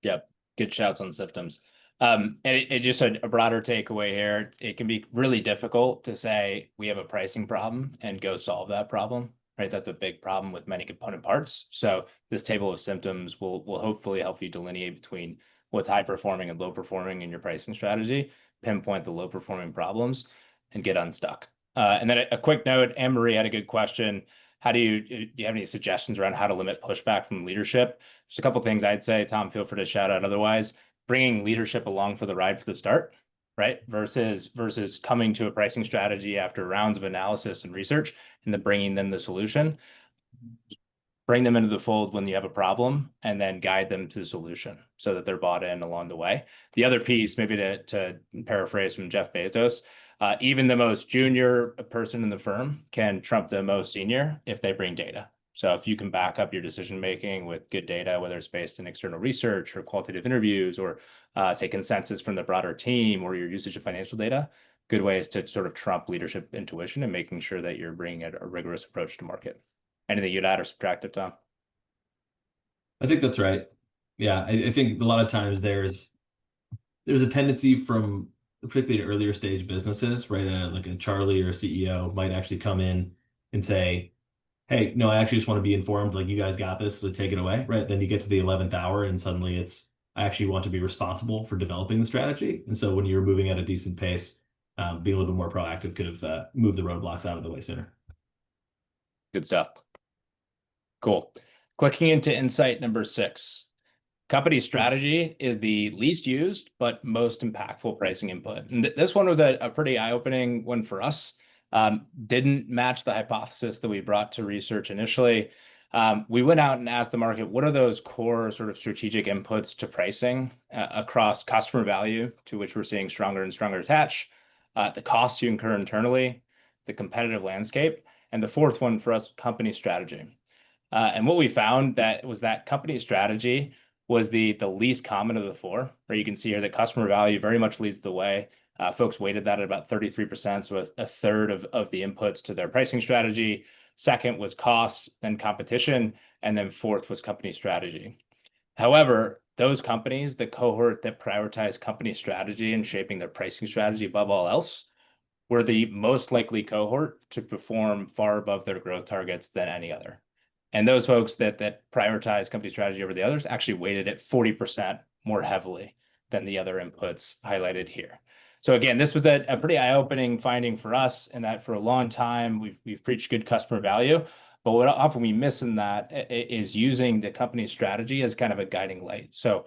Yep. Good shouts on symptoms. And it just a broader takeaway here. It can be really difficult to say we have a pricing problem and go solve that problem, right? That's a big problem with many component parts. So this table of symptoms will hopefully help you delineate between what's high performing and low performing in your pricing strategy, pinpoint the low performing problems, and get unstuck. And then a quick note, Anne-Marie had a good question. Do you have any suggestions around how to limit pushback from leadership? Just a couple of things I'd say. Tom, feel free to shout out otherwise. Bringing leadership along for the ride for the start, right? Versus coming to a pricing strategy after rounds of analysis and research and then bringing them the solution. Bring them into the fold when you have a problem and then guide them to the solution so that they're bought in along the way. The other piece, maybe to paraphrase from Jeff Bezos, even the most junior person in the firm can trump the most senior if they bring data. So if you can back up your decision-making with good data, whether it's based in external research or qualitative interviews or say consensus from the broader team or your usage of financial data, good ways to sort of trump leadership intuition and making sure that you're bringing a rigorous approach to market. Anything you'd add or subtract, Tom? I think that's right. Yeah, I think a lot of times there's a tendency from particularly earlier stage businesses, right? Like a Charlie or a CEO might actually come in and say, hey, no, I actually just want to be informed, like you guys got this, so take it away, right? Then you get to the 11th hour and suddenly I actually want to be responsible for developing the strategy. And so when you're moving at a decent pace, being a little bit more proactive could have moved the roadblocks out of the way sooner. Good stuff. Cool. Clicking into insight number 6. Company strategy is the least used but most impactful pricing input. And this one was a pretty eye-opening one for us. Didn't match the hypothesis that we brought to research initially. We went out and asked the market, what are those core sort of strategic inputs to pricing across customer value, to which we're seeing stronger and stronger attach, the costs you incur internally, the competitive landscape, and the fourth one for us, company strategy. And what we found was that company strategy was the least common of the four, where you can see here that customer value very much leads the way. Folks weighted that at about 33%, so a third of the inputs to their pricing strategy. Second was cost, then competition, and then fourth was company strategy. However, those companies, the cohort that prioritized company strategy and shaping their pricing strategy above all else, were the most likely cohort to perform far above their growth targets than any other. And those folks that prioritize company strategy over the others actually weighted it 40% more heavily than the other inputs highlighted here. So again, this was a pretty eye-opening finding for us, in that for a long time we've preached good customer value, but what often we miss in that is using the company strategy as kind of a guiding light. So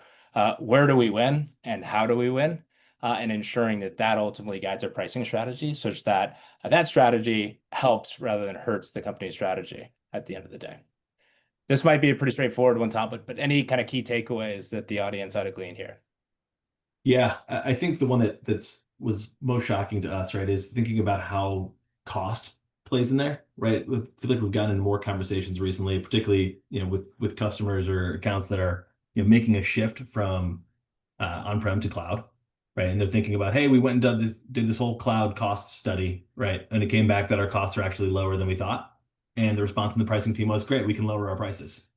where do we win and how do we win? And ensuring that ultimately guides our pricing strategy, such that that strategy helps rather than hurts the company strategy at the end of the day. This might be a pretty straightforward one, Tom, but any kind of key takeaways that the audience ought to glean here? Yeah, I think the one that was most shocking to us, right, is thinking about how cost plays in there, right? I feel like we've gotten into more conversations recently, particularly with customers or accounts that are making a shift from on-prem to cloud, right? And they're thinking about, hey, we went and did this whole cloud cost study, right? And it came back that our costs are actually lower than we thought. And the response from the pricing team was, great, we can lower our prices.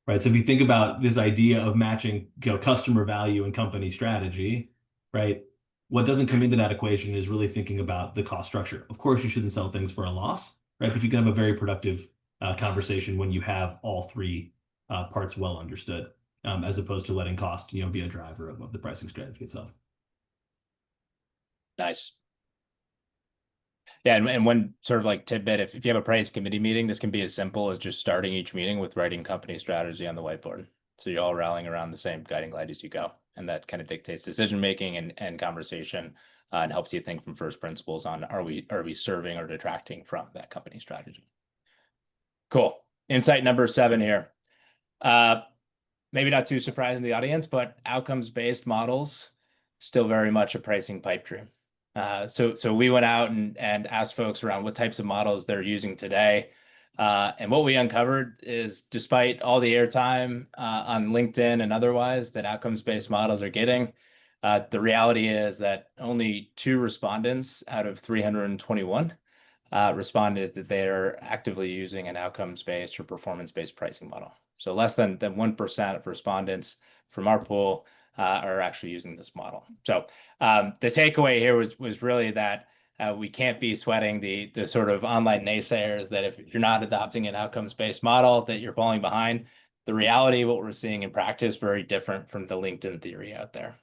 Right. So if you think about this idea of matching, customer value and company strategy, right? What doesn't come into that equation is really thinking about the cost structure. Of course, you shouldn't sell things for a loss, right? But you can have a very productive conversation when you have all three parts well understood, as opposed to letting cost, be a driver of the pricing strategy itself. Nice. Yeah, and one sort of like tidbit, if you have a price committee meeting, this can be as simple as just starting each meeting with writing company strategy on the whiteboard. So you're all rallying around the same guiding light as you go. And that kind of dictates decision making and conversation, and helps you think from first principles on are we serving or detracting from that company strategy. Cool. Insight number 7 here. Maybe not too surprising to the audience, but outcomes-based models still very much a pricing pipe dream. So we went out and asked folks around what types of models they're using today. And what we uncovered is, despite all the airtime on LinkedIn and otherwise that outcomes-based models are getting, the reality is that only 2 respondents out of 321 responded that they are actively using an outcomes-based or performance-based pricing model. So less than 1% of respondents from our pool are actually using this model. So the takeaway here was really that we can't be sweating the sort of online naysayers that if you're not adopting an outcomes-based model, that you're falling behind. The reality, what we're seeing in practice, very different from the LinkedIn theory out there.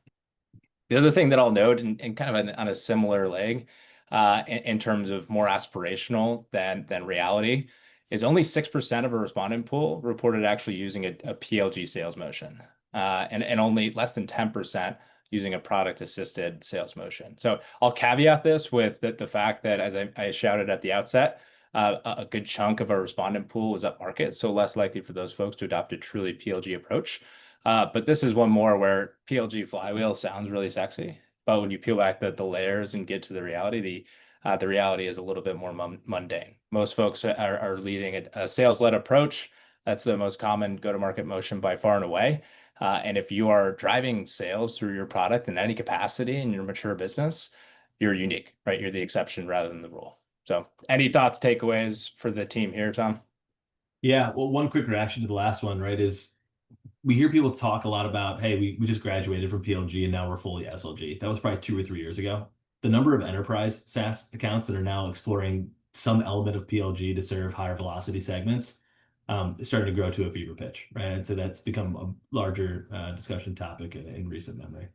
The other thing that I'll note, and kind of on a similar leg, in terms of more aspirational than reality, is only 6% of a respondent pool reported actually using a PLG sales motion, and only less than 10% using a product-assisted sales motion. So I'll caveat this with the fact that, as I shouted at the outset, a good chunk of our respondent pool was upmarket, so less likely for those folks to adopt a truly PLG approach. But this is one more where PLG flywheel sounds really sexy, but when you peel back the layers and get to the reality, the reality is a little bit more mundane. Most folks are leading a sales-led approach. That's the most common go-to-market motion by far and away. And if you are driving sales through your product in any capacity in your mature business, you're unique, right? You're the exception rather than the rule. So any thoughts, takeaways for the team here, Tom? Yeah, well, one quick reaction to the last one, right, is we hear people talk a lot about, hey, we just graduated from PLG and now we're fully SLG. That was probably 2 or 3 years ago. The number of enterprise SaaS accounts that are now exploring some element of PLG to serve higher velocity segments is starting to grow to a fever pitch, right? And so that's become a larger discussion topic in recent memory.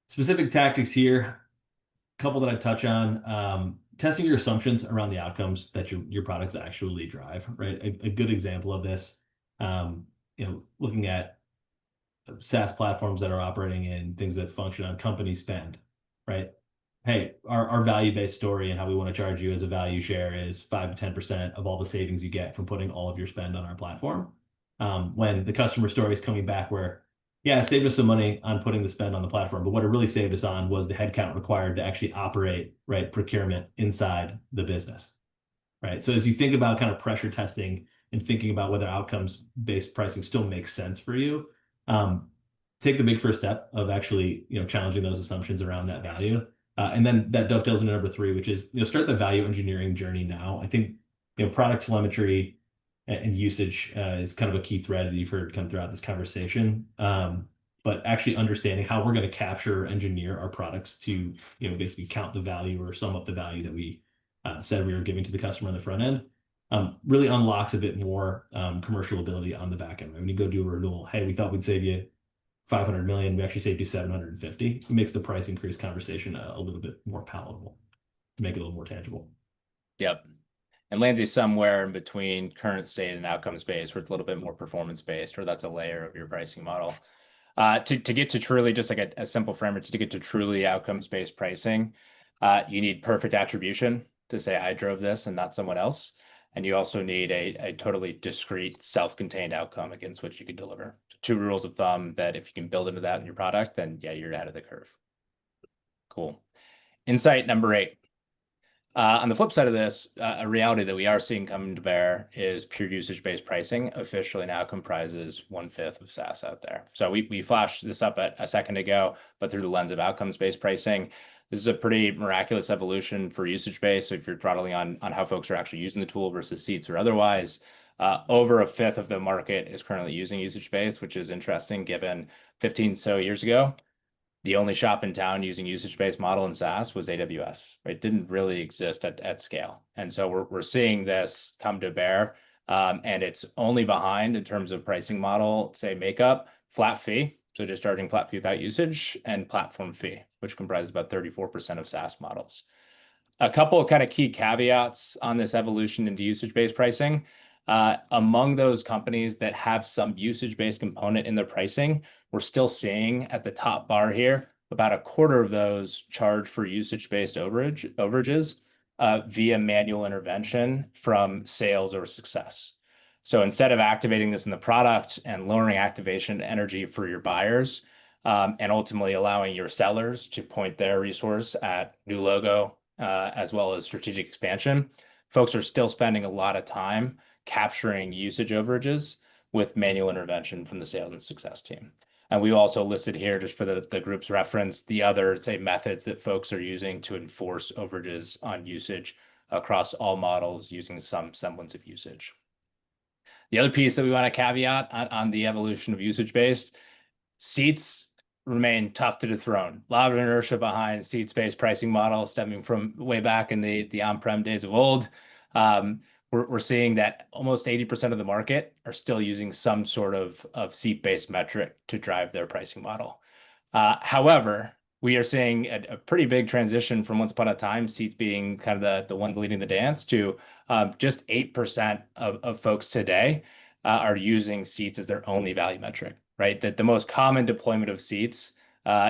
Specific tactics here, a couple that I touch on. Testing your assumptions around the outcomes that your products actually drive, right? A good example of this, looking at SaaS platforms that are operating in things that function on company spend, right? Hey, our value-based story and how we want to charge you as a value share is 5 to 10% of all the savings you get from putting all of your spend on our platform. When the customer story is coming back where, yeah, it saved us some money on putting the spend on the platform, but what it really saved us on was the headcount required to actually operate, right, procurement inside the business, right? So as you think about kind of pressure testing and thinking about whether outcomes-based pricing still makes sense for you, take the big first step of actually, challenging those assumptions around that value. And then that dovetails into number 3, which is, start the value engineering journey now. I think, product telemetry and usage is kind of a key thread that you've heard come throughout this conversation. But actually understanding how we're going to capture, engineer our products to, basically count the value or sum up the value that we said we were giving to the customer on the front end, really unlocks a bit more commercial ability on the back end. Right? When you go do a renewal, hey, we thought we'd save you 500 million, we actually saved you 750. It makes the price increase conversation a little bit more palatable to make it a little more tangible. Yep. And lands you somewhere in between current state and outcomes based, where it's a little bit more performance based, or that's a layer of your pricing model. To get to truly just like a simple framework, to get to truly outcomes based pricing, you need perfect attribution to say I drove this and not someone else. And you also need a totally discrete, self-contained outcome against which you can deliver. 2 rules of thumb that if you can build into that in your product, then yeah, you're ahead of the curve. Cool. Insight number 8. On the flip side of this, a reality that we are seeing come to bear is pure usage-based pricing officially now comprises 1/5 of SaaS out there. So we flashed this up a second ago, but through the lens of outcomes-based pricing, This is a pretty miraculous evolution for usage-based. So if you're throttling on how folks are actually using the tool versus seats or otherwise, over a fifth of the market is currently using usage-based, which is interesting given 15 so years ago, the only shop in town using usage-based model in SaaS was AWS. Right? It didn't really exist at scale. And so we're seeing this come to bear. And it's only behind in terms of pricing model, say makeup, flat fee. So just charging flat fee without usage, and platform fee, which comprises about 34% of SaaS models. A couple of kind of key caveats on this evolution into usage-based pricing. Among those companies that have some usage-based component in their pricing, we're still seeing at the top bar here, about a quarter of those charge for usage-based overages via manual intervention from sales or success. So instead of activating this in the product and lowering activation energy for your buyers, and ultimately allowing your sellers to point their resource at new logo, as well as strategic expansion, folks are still spending a lot of time capturing usage overages with manual intervention from the sales and success team. And we also listed here, just for the group's reference, the other, say, methods that folks are using to enforce overages on usage across all models using some semblance of usage. The other piece that we want to caveat on the evolution of usage-based, seats remain tough to dethrone. A lot of inertia behind seats-based pricing models stemming from way back in the on-prem days of old. We're seeing that almost 80% of the market are still using some sort of seat-based metric to drive their pricing model. However, we are seeing a pretty big transition from once upon a time, seats being kind of the one leading the dance, to just 8% of folks today are using seats as their only value metric, right? That the most common deployment of seats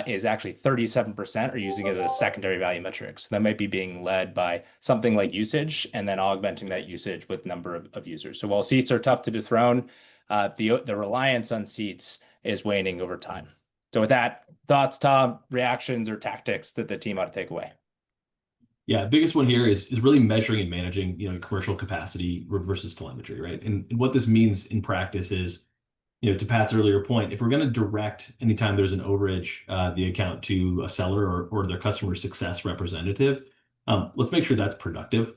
is actually 37% are using it as a secondary value metric. So that might be being led by something like usage and then augmenting that usage with number of users. So while seats are tough to dethrone, the reliance on seats is waning over time. So with that, thoughts, Tom, reactions, or tactics that the team ought to take away? Yeah, biggest one here is really measuring and managing, commercial capacity versus telemetry, right? And what this means in practice is, to Pat's earlier point, if we're going to direct anytime there's an overage, the account to a seller or their customer success representative, let's make sure that's productive,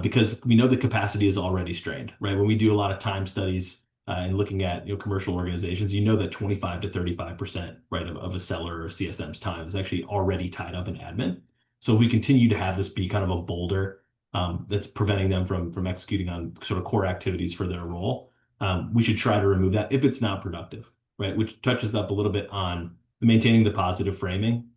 because we know the capacity is already strained, right? When we do a lot of time studies and looking at commercial organizations, that 25 to 35%, right, of a seller or CSM's time is actually already tied up in admin. So if we continue to have this be kind of a boulder that's preventing them from executing on sort of core activities for their role, we should try to remove that if it's not productive, right? Which touches up a little bit on maintaining the positive framing.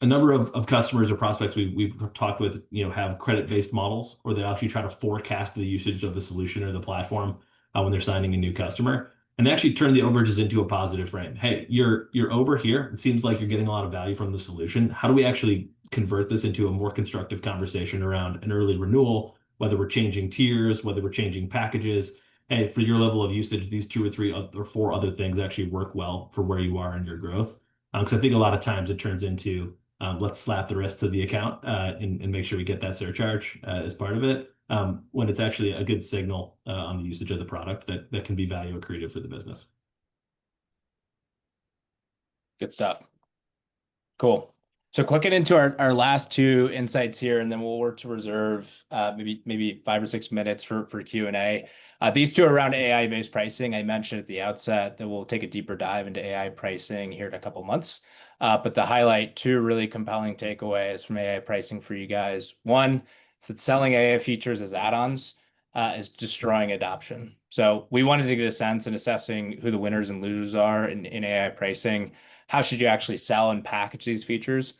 A number of customers or prospects we've talked with, have credit-based models, or they actually try to forecast the usage of the solution or the platform when they're signing a new customer, and they actually turn the overages into a positive frame. Hey, you're over here. It seems like you're getting a lot of value from the solution. How do we actually convert this into a more constructive conversation around an early renewal, whether we're changing tiers, whether we're changing packages? Hey, for your level of usage, these 2 or 3 or 4 other things actually work well for where you are in your growth. Because I think a lot of times it turns into let's slap the rest of the account and make sure we get that surcharge as part of it, when it's actually a good signal on the usage of the product that can be value accretive for the business. Good stuff. Cool. So clicking into our last 2 insights here, and then we'll work to reserve maybe 5 or 6 minutes for Q&A. These 2 are around AI-based pricing. I mentioned at the outset that we'll take a deeper dive into AI pricing here in a couple months. But to highlight 2 really compelling takeaways from AI pricing for you guys. One is that selling AI features as add-ons is destroying adoption. So we wanted to get a sense in assessing who the winners and losers are in AI pricing. How should you actually sell and package these features?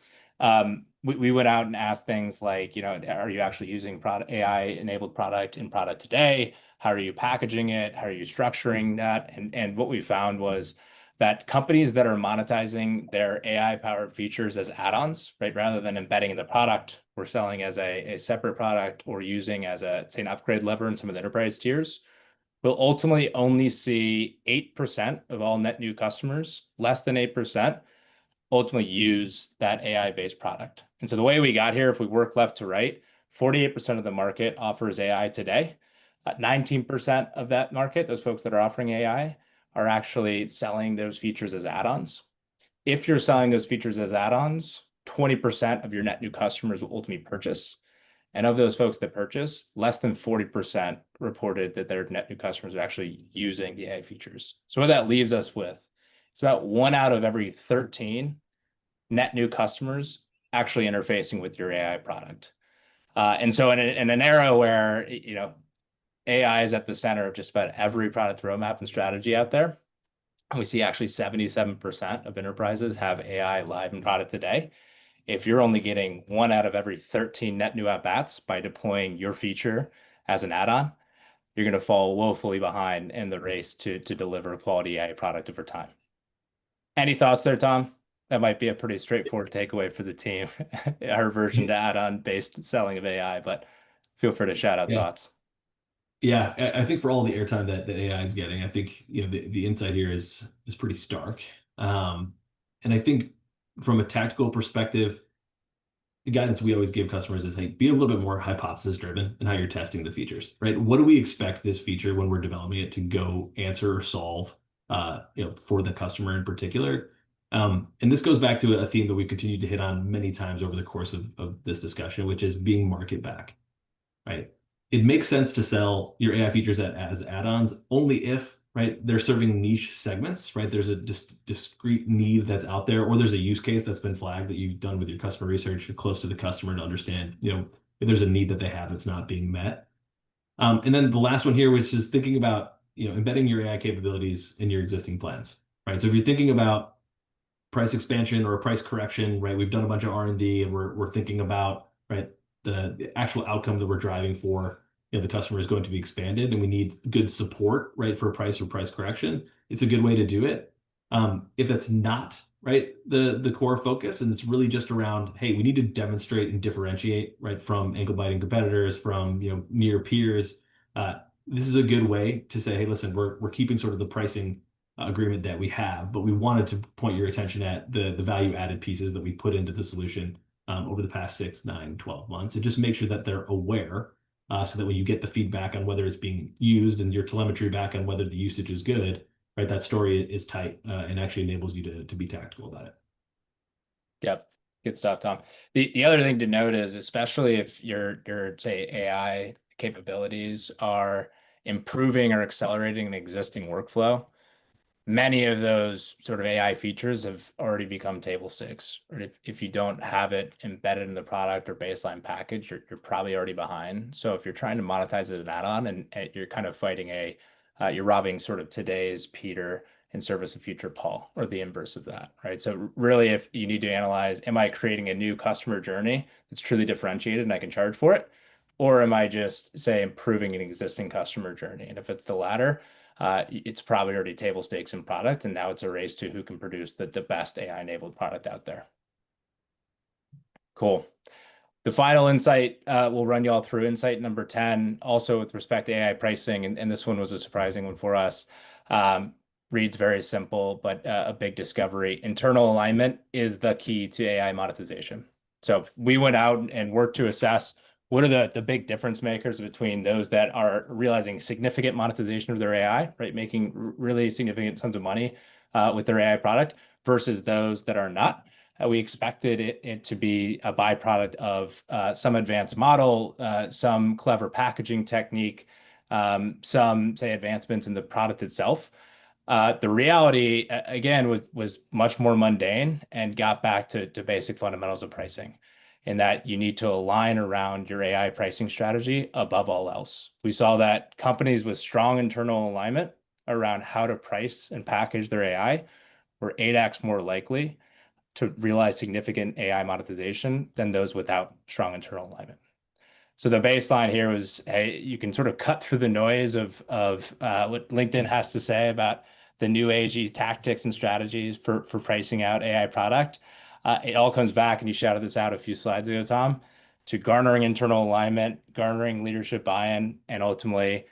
We went out and asked things like, are you actually using AI-enabled product in product today? How are you packaging it? How are you structuring that? And what we found was that companies that are monetizing their AI-powered features as add-ons, right, rather than embedding in the product, we're selling as a separate product or using as say, an upgrade lever in some of the enterprise tiers, will ultimately only see 8% of all net new customers, less than 8%, ultimately use that AI-based product. And so the way we got here, if we work left to right, 48% of the market offers AI today. 19% of that market, those folks that are offering AI, are actually selling those features as add-ons. If you're selling those features as add-ons, 20% of your net new customers will ultimately purchase. And of those folks that purchase, less than 40% reported that their net new customers are actually using the AI features. So what that leaves us with, it's about 1 out of every 13 net new customers actually interfacing with your AI product. And so in an era where, AI is at the center of just about every product roadmap and strategy out there, we see actually 77% of enterprises have AI live in product today. If you're only getting 1 out of every 13 net new at-bats by deploying your feature as an add-on, you're going to fall woefully behind in the race to deliver quality AI product over time. Any thoughts there, Tom? That might be a pretty straightforward takeaway for the team, our version to add-on based selling of AI, but feel free to shout out Yeah. thoughts. Yeah, I think for all the airtime that AI is getting, I think the insight here is pretty stark. And I think from a tactical perspective, the guidance we always give customers is, hey, be a little bit more hypothesis driven in how you're testing the features, right? What do we expect this feature when we're developing it to go answer or solve, for the customer in particular? And this goes back to a theme that we've continued to hit on many times over the course of this discussion, which is being market back, right? It makes sense to sell your AI features as add-ons only if, right, they're serving niche segments, right? There's a discrete need that's out there, or there's a use case that's been flagged that you've done with your customer research. You're close to the customer to understand, if there's a need that they have that's not being met. And then the last one here, which is thinking about, embedding your AI capabilities in your existing plans, right? So if you're thinking about price expansion or a price correction, right? We've done a bunch of R&D and we're thinking about, right, the actual outcome that we're driving for, the customer is going to be expanded and we need good support, right, for a price or price correction. It's a good way to do it. If that's not, right, the core focus and it's really just around, hey, we need to demonstrate and differentiate, right, from ankle biting competitors, from, near peers. This is a good way to say, hey, listen, we're keeping sort of the pricing agreement that we have, but we wanted to point your attention at the value added pieces that we've put into the solution over the past 6, 9, 12 months, and just make sure that they're aware, so that when you get the feedback on whether it's being used and your telemetry back on whether the usage is good, right, that story is tight and actually enables you to be tactical about it. Yep. Good stuff, Tom. The other thing to note is, especially if your say AI capabilities are improving or accelerating an existing workflow, many of those sort of AI features have already become table stakes. Or if you don't have it embedded in the product or baseline package, you're probably already behind. So if you're trying to monetize it as an add-on and you're kind of fighting you're robbing sort of today's Peter in service of future Paul, or the inverse of that, right? So really, if you need to analyze, am I creating a new customer journey that's truly differentiated and I can charge for it? Or am I just, say, improving an existing customer journey? And if it's the latter, it's probably already table stakes in product, and now it's a race to who can produce the best AI-enabled product out there. Cool. The final insight, we'll run you all through insight number 10, also with respect to AI pricing, and this one was a surprising one for us. Reads very simple, but a big discovery. Internal alignment is the key to AI monetization. So we went out and worked to assess what are the big difference makers between those that are realizing significant monetization of their AI, right? Making really significant sums of money with their AI product versus those that are not. We expected it to be a byproduct of some advanced model, some clever packaging technique, some, say, advancements in the product itself. The reality, again, was much more mundane and got back to basic fundamentals of pricing, in that you need to align around your AI pricing strategy above all else. We saw that companies with strong internal alignment around how to price and package their AI were 8x more likely to realize significant AI monetization than those without strong internal alignment. So the baseline here was, hey, you can sort of cut through the noise of what LinkedIn has to say about the new agey tactics and strategies for pricing out AI product. It all comes back, and you shouted this out a few slides ago, Tom, to garnering internal alignment, garnering leadership buy-in, and ultimately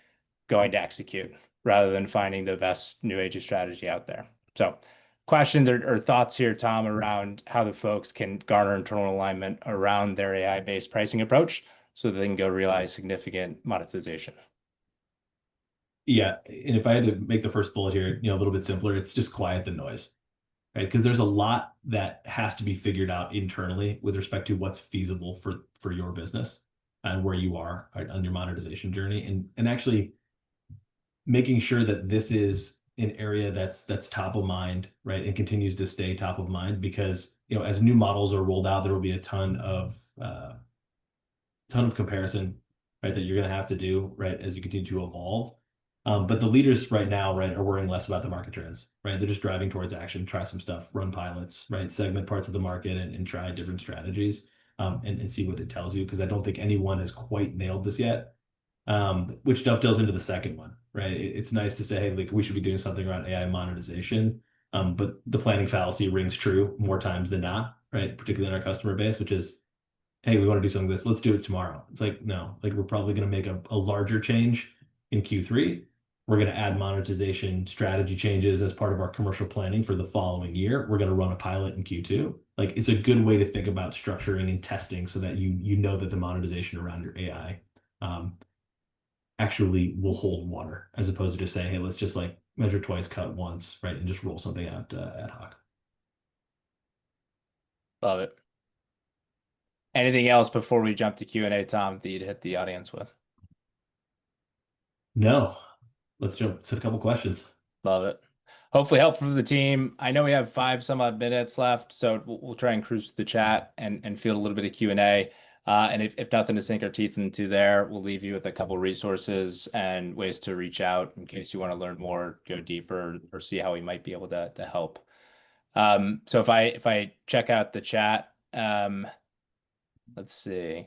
going to execute rather than finding the best new agey strategy out there. So questions or thoughts here, Tom, around how the folks can garner internal alignment around their AI-based pricing approach so that they can go realize significant monetization. Yeah, and if I had to make the first bullet here, a little bit simpler, it's just quiet the noise, right? Because there's a lot that has to be figured out internally with respect to what's feasible for your business and where you are, right, on your monetization journey, and actually making sure that this is an area that's top of mind, right, and continues to stay top of mind because as new models are rolled out, there will be a ton of comparison, right, that you're going to have to do, right, as you continue to evolve. But the leaders right now, right, are worrying less about the market trends, right? They're just driving towards action, try some stuff, run pilots, right, segment parts of the market and try different strategies, and see what it tells you. Because I don't think anyone has quite nailed this yet, which dovetails into the second one, right? It's nice to say, hey, like we should be doing something around AI monetization, but the planning fallacy rings true more times than not, right? Particularly in our customer base, which is, hey, we want to do something like this. Let's do it tomorrow. It's like, no, like we're probably going to make a larger change in Q3. We're going to add monetization strategy changes as part of our commercial planning for the following year. We're going to run a pilot in Q2. Like it's a good way to think about structuring and testing so that you know that the monetization around your AI actually will hold water as opposed to just saying, hey, let's just like measure twice, cut once, right? And just roll something out ad hoc. Love it. Anything else before we jump to Q&A, Tom, that you'd hit the audience with? No, let's jump to a couple questions. Love it. Hopefully helpful for the team. I know we have 5 some odd minutes left, so we'll try and cruise through the chat and field a little bit of Q&A. And if nothing to sink our teeth into there, we'll leave you with a couple resources and ways to reach out in case you want to learn more, go deeper, or see how we might be able to help. So if I check out the chat, let's see.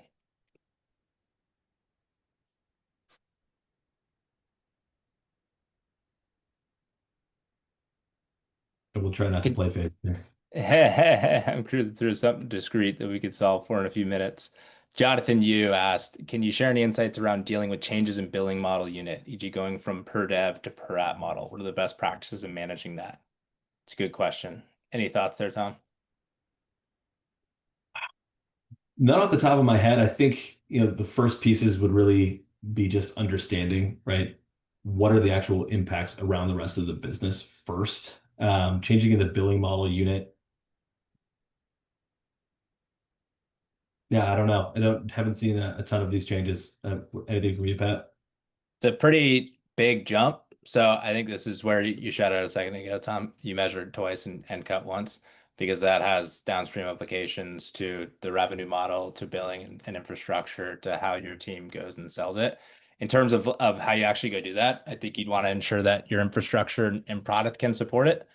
We'll try not to play fake there. I'm cruising through something discrete that we could solve for in a few minutes. Jonathan Yu asked, can you share any insights around dealing with changes in billing model unit, e.g. going from per dev to per app model? What are the best practices in managing that? It's a good question. Any thoughts there, Tom? Not off the top of my head. I think, the first pieces would really be just understanding, right? What are the actual impacts around the rest of the business first? Changing in the billing model unit. Yeah, I don't know. Haven't seen a ton of these changes. Anything from you, Pat? It's a pretty big jump. So I think this is where you shot out a second ago, Tom. You measured twice and cut once because that has downstream implications to the revenue model, to billing and infrastructure, to how your team goes and sells it. In terms of how you actually go do that, I think you'd want to ensure that your infrastructure and product can support it,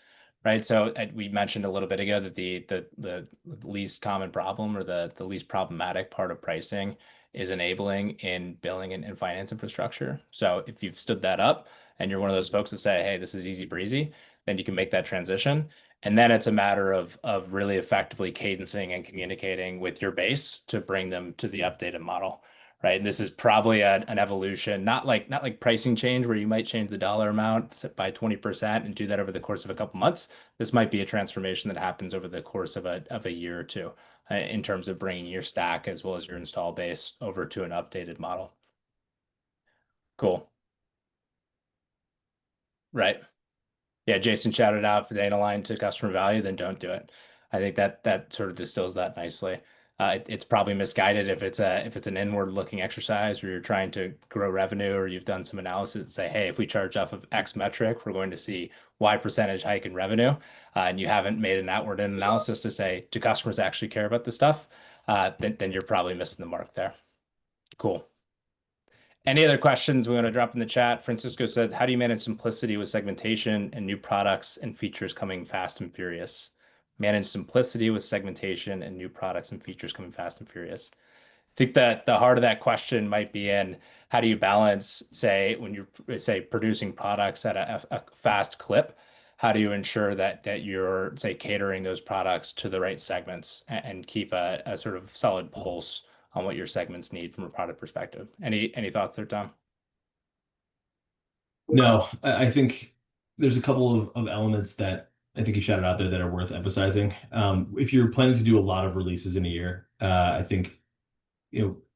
right? So we mentioned a little bit ago that the least common problem or the least problematic part of pricing is enabling in billing and finance infrastructure. So if you've stood that up and you're one of those folks that say, hey, this is easy breezy, then you can make that transition. And then it's a matter of really effectively cadencing and communicating with your base to bring them to the updated model, right? And this is probably an evolution, not like pricing change where you might change the dollar amount by 20% and do that over the course of a couple months. This might be a transformation that happens over the course of a year or two in terms of bringing your stack as well as your install base over to an updated model. Cool. Right. Yeah, Jason shouted out if it ain't aligned to customer value, then don't do it. I think that sort of distills that nicely. It's probably misguided if it's an inward looking exercise where you're trying to grow revenue or you've done some analysis and say, hey, if we charge off of X metric, we're going to see Y percentage hike in revenue, and you haven't made an outward analysis to say, do customers actually care about this stuff? Then you're probably missing the mark there. Cool. Any other questions we want to drop in the chat? Francisco said, how do you manage simplicity with segmentation and new products and features coming fast and furious? Manage simplicity with segmentation and new products and features coming fast and furious. I think that the heart of that question might be in how do you balance, say, when you're say producing products at a fast clip, how do you ensure that you're, say, catering those products to the right segments and keep a sort of solid pulse on what your segments need from a product perspective? Any thoughts there, Tom? No, I think there's a couple of elements that I think you shouted out there that are worth emphasizing. If you're planning to do a lot of releases in a year, I think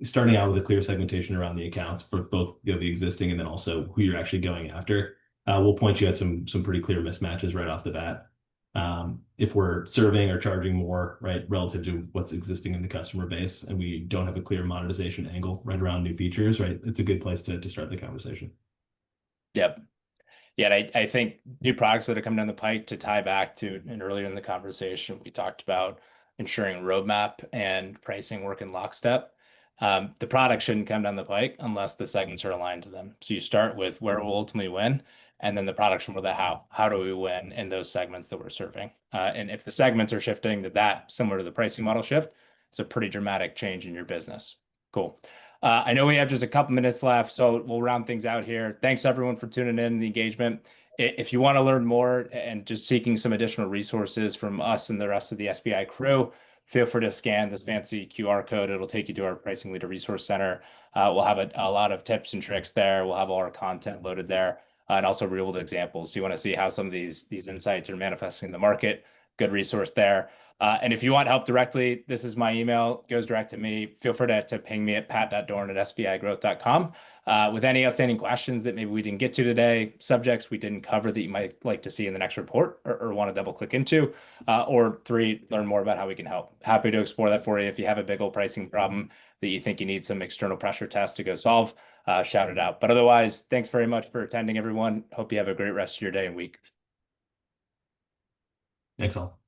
starting out with a clear segmentation around the accounts for both the existing and then also who you're actually going after will point you at some pretty clear mismatches right off the bat. If we're serving or charging more, right, relative to what's existing in the customer base, and we don't have a clear monetization angle right around new features, right, it's a good place to start the conversation. Yep. Yeah, and I think new products that are coming down the pike, to tie back to, and earlier in the conversation, we talked about ensuring roadmap and pricing work in lockstep. The product shouldn't come down the pike unless the segments are aligned to them. So you start with where we'll ultimately win, and then the product should, with the how. How do we win in those segments that we're serving? And if the segments are shifting to that, similar to the pricing model shift, it's a pretty dramatic change in your business. Cool. I know we have just a couple minutes left, so we'll round things out here. Thanks everyone for tuning in and the engagement. If you want to learn more and just seeking some additional resources from us and the rest of the SBI crew, feel free to scan this fancy QR code. It'll take you to our Pricing Leader Resource Center. We'll have a lot of tips and tricks there. We'll have all our content loaded there, and also real world examples. So you want to see how some of these insights are manifesting in the market. Good resource there. And if you want help directly, this is my email, goes direct to me. Feel free to ping me at pat.doran@sbigrowth.com with any outstanding questions that maybe we didn't get to today, subjects we didn't cover that you might like to see in the next report or want to double click into, or three, learn more about how we can help. Happy to explore that for you. If you have a big old pricing problem that you think you need some external pressure test to go solve, shout it out. But otherwise, thanks very much for attending, everyone. Hope you have a great rest of your day and week. Thanks all.